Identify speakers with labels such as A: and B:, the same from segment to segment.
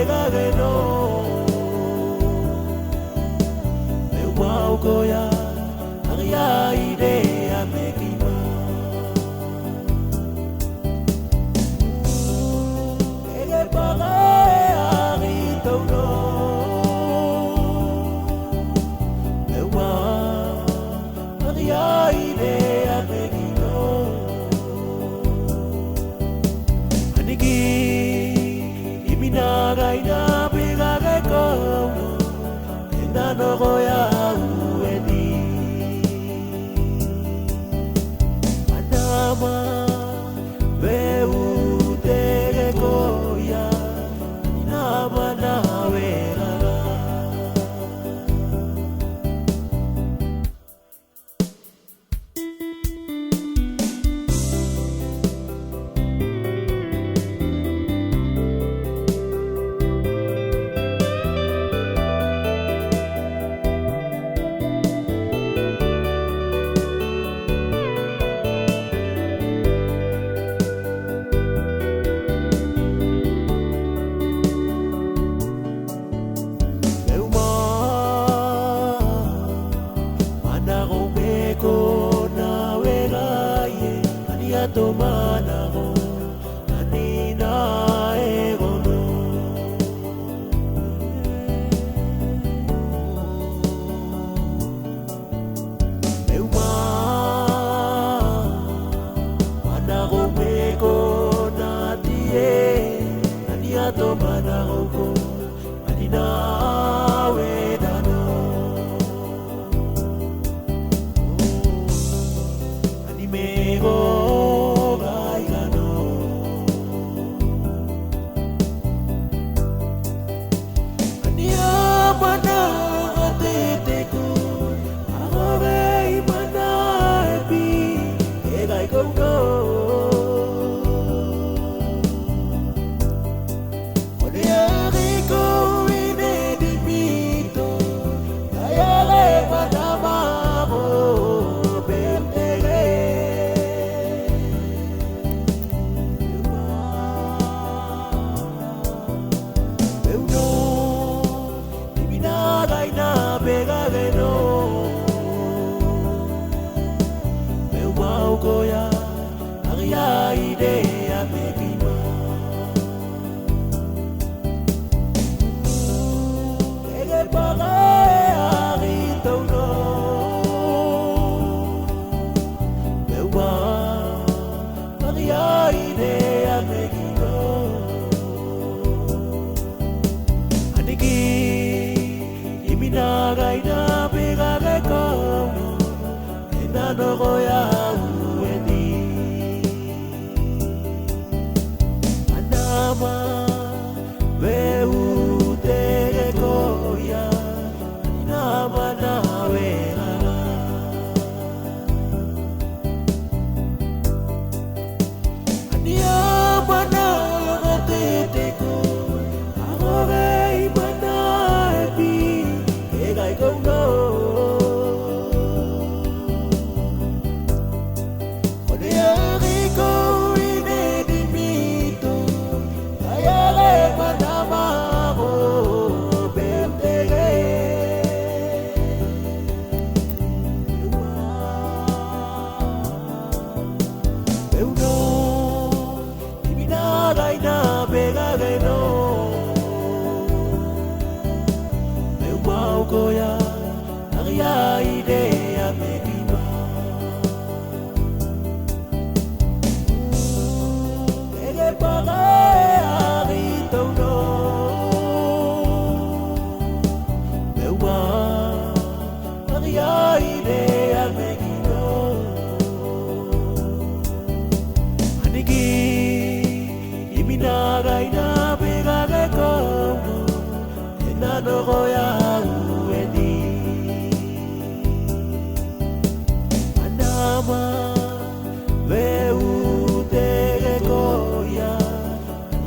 A: no me wow goya aria idea me kima ege paga ari tono me wow aria idea me kima aniki imina gaina bega ge ko ena no goya uedi anama veu te goya inama na vera tomana go anina ego no euma mana go meko na tie ania tomana go anina we dano anime go goya aria idea me kima ege paga ari tono mewa aria idea me kima aniki imina gaina bega ge ko ena no goya veu te goya inama na vera ania mana te go agore mana epi ega go no goya aria idea me kima ege paga ari tono mewa aria idea me kima aniki imina gaina bega ge ko ena no goya veu te goya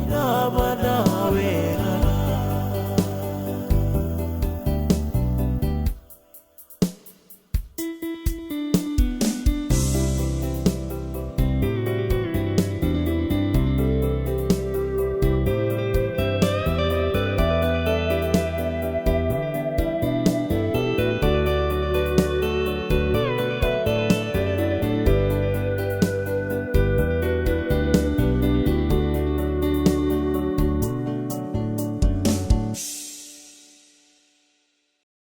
A: inama na we